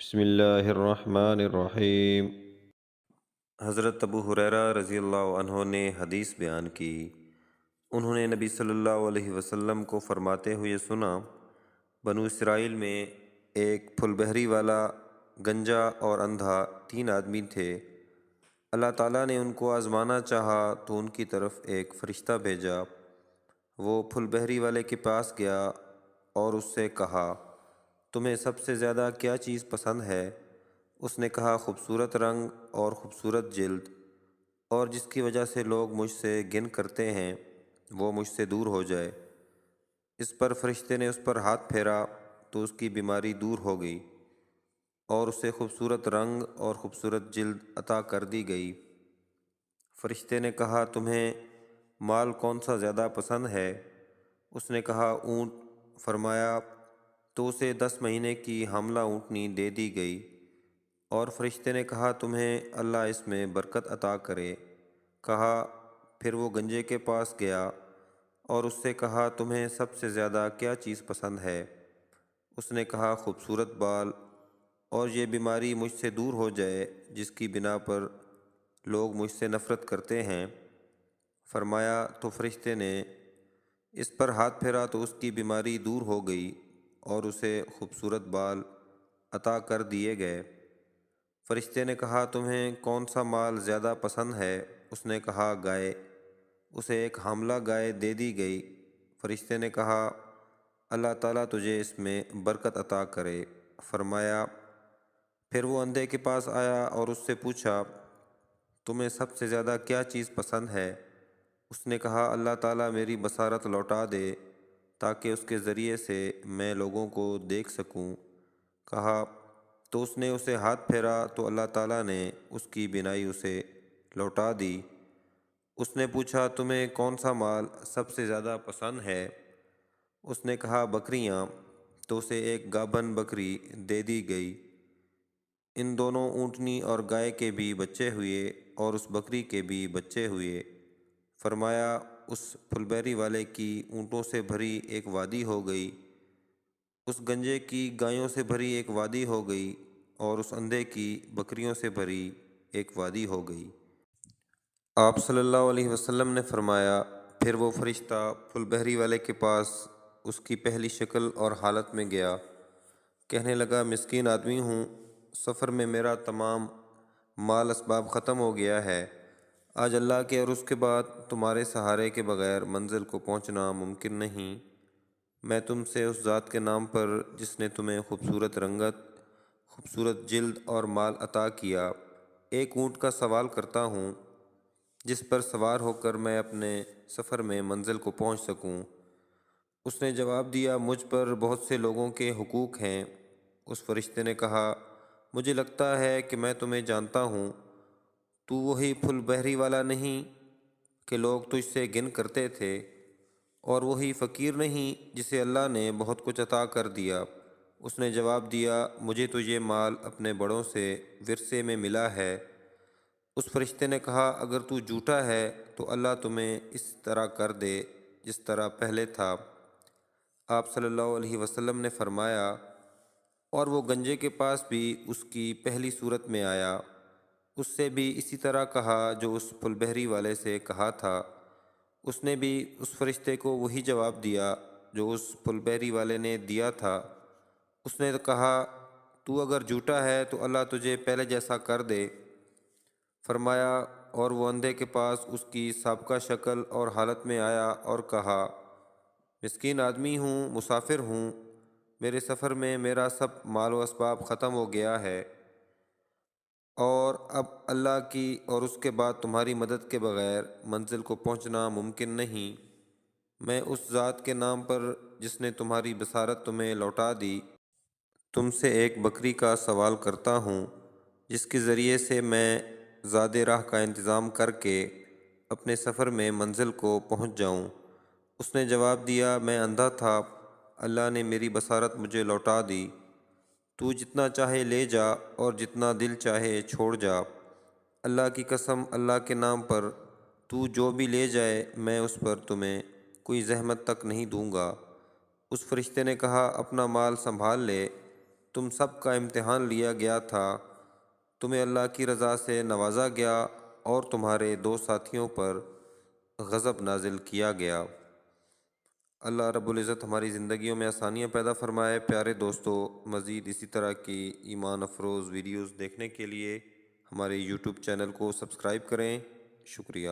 بسم اللہ الرحمن الرحیم۔ حضرت ابو ہریرہ رضی اللہ عنہ نے حدیث بیان کی۔ انہوں نے نبی صلی اللہ علیہ وسلم کو فرماتے ہوئے سنا، بنو اسرائیل میں ایک پھل بحری والا، گنجا اور اندھا 3 آدمی تھے۔ اللہ تعالیٰ نے ان کو آزمانا چاہا تو ان کی طرف ایک فرشتہ بھیجا۔ وہ پھل بحری والے کے پاس گیا اور اس سے کہا، تمہیں سب سے زیادہ کیا چیز پسند ہے؟ اس نے کہا، خوبصورت رنگ اور خوبصورت جلد، اور جس کی وجہ سے لوگ مجھ سے گن کرتے ہیں وہ مجھ سے دور ہو جائے۔ اس پر فرشتے نے اس پر ہاتھ پھیرا تو اس کی بیماری دور ہو گئی اور اسے خوبصورت رنگ اور خوبصورت جلد عطا کر دی گئی۔ فرشتے نے کہا، تمہیں مال کون سا زیادہ پسند ہے؟ اس نے کہا، اونٹ۔ فرمایا تو اسے 10 مہینے کی حاملہ اونٹنی دے دی گئی۔ اور فرشتے نے کہا، تمہیں اللہ اس میں برکت عطا کرے۔ کہا، پھر وہ گنجے کے پاس گیا اور اس سے کہا، تمہیں سب سے زیادہ کیا چیز پسند ہے؟ اس نے کہا، خوبصورت بال، اور یہ بیماری مجھ سے دور ہو جائے جس کی بنا پر لوگ مجھ سے نفرت کرتے ہیں۔ فرمایا تو فرشتے نے اس پر ہاتھ پھیرا تو اس کی بیماری دور ہو گئی اور اسے خوبصورت بال عطا کر دیے گئے۔ فرشتے نے کہا، تمہیں کون سا مال زیادہ پسند ہے؟ اس نے کہا، گائے۔ اسے ایک حاملہ گائے دے دی گئی۔ فرشتے نے کہا، اللہ تعالیٰ تجھے اس میں برکت عطا کرے۔ فرمایا پھر وہ اندھے کے پاس آیا اور اس سے پوچھا، تمہیں سب سے زیادہ کیا چیز پسند ہے؟ اس نے کہا، اللہ تعالیٰ میری بصارت لوٹا دے تاکہ اس کے ذریعے سے میں لوگوں کو دیکھ سکوں۔ کہا تو اس نے اسے ہاتھ پھیرا تو اللہ تعالیٰ نے اس کی بینائی اسے لوٹا دی۔ اس نے پوچھا، تمہیں کون سا مال سب سے زیادہ پسند ہے؟ اس نے کہا، بکریاں۔ تو اسے ایک گابھن بکری دے دی گئی۔ ان دونوں اونٹنی اور گائے کے بھی بچے ہوئے اور اس بکری کے بھی بچے ہوئے۔ فرمایا اس پھل بحری والے کی اونٹوں سے بھری ایک وادی ہو گئی، اس گنجے کی گایوں سے بھری ایک وادی ہو گئی، اور اس اندھے کی بکریوں سے بھری ایک وادی ہو گئی۔ آپ صلی اللہ علیہ وسلم نے فرمایا، پھر وہ فرشتہ پھل بحری والے کے پاس اس کی پہلی شکل اور حالت میں گیا۔ کہنے لگا، مسکین آدمی ہوں، سفر میں میرا تمام مال اسباب ختم ہو گیا ہے۔ آج اللہ کے اور اس کے بعد تمہارے سہارے کے بغیر منزل کو پہنچنا ممکن نہیں۔ میں تم سے اس ذات کے نام پر جس نے تمہیں خوبصورت رنگت، خوبصورت جلد اور مال عطا کیا، ایک اونٹ کا سوال کرتا ہوں جس پر سوار ہو کر میں اپنے سفر میں منزل کو پہنچ سکوں۔ اس نے جواب دیا، مجھ پر بہت سے لوگوں کے حقوق ہیں۔ اس فرشتے نے کہا، مجھے لگتا ہے کہ میں تمہیں جانتا ہوں، تو وہی پھل بحری والا نہیں کہ لوگ تجھ سے گن کرتے تھے، اور وہی فقیر نہیں جسے اللہ نے بہت کچھ عطا کر دیا۔ اس نے جواب دیا، مجھے تو یہ مال اپنے بڑوں سے ورثے میں ملا ہے۔ اس فرشتے نے کہا، اگر تو جھوٹا ہے تو اللہ تمہیں اس طرح کر دے جس طرح پہلے تھا۔ آپ صلی اللہ علیہ وسلم نے فرمایا، اور وہ گنجے کے پاس بھی اس کی پہلی صورت میں آیا۔ اس سے بھی اسی طرح کہا جو اس پھل بحری والے سے کہا تھا۔ اس نے بھی اس فرشتے کو وہی جواب دیا جو اس پھل بحری والے نے دیا تھا۔ اس نے کہا، تو اگر جھوٹا ہے تو اللہ تجھے پہلے جیسا کر دے۔ فرمایا اور وہ اندھے کے پاس اس کی سابقہ شکل اور حالت میں آیا اور کہا، مسکین آدمی ہوں، مسافر ہوں، میرے سفر میں میرا سب مال و اسباب ختم ہو گیا ہے، اور اب اللہ کی اور اس کے بعد تمہاری مدد کے بغیر منزل کو پہنچنا ممکن نہیں۔ میں اس ذات کے نام پر جس نے تمہاری بصارت تمہیں لوٹا دی، تم سے ایک بکری کا سوال کرتا ہوں جس کے ذریعے سے میں زاد راہ کا انتظام کر کے اپنے سفر میں منزل کو پہنچ جاؤں۔ اس نے جواب دیا، میں اندھا تھا، اللہ نے میری بصارت مجھے لوٹا دی۔ تو جتنا چاہے لے جا اور جتنا دل چاہے چھوڑ جا۔ اللہ کی قسم، اللہ کے نام پر تو جو بھی لے جائے میں اس پر تمہیں کوئی زحمت تک نہیں دوں گا۔ اس فرشتے نے کہا، اپنا مال سنبھال لے، تم سب کا امتحان لیا گیا تھا، تمہیں اللہ کی رضا سے نوازا گیا اور تمہارے دو ساتھیوں پر غضب نازل کیا گیا۔ اللہ رب العزت ہماری زندگیوں میں آسانیاں پیدا فرمائے۔ پیارے دوستو، مزید اسی طرح کی ایمان افروز ویڈیوز دیکھنے کے لیے ہمارے یوٹیوب چینل کو سبسکرائب کریں۔ شکریہ۔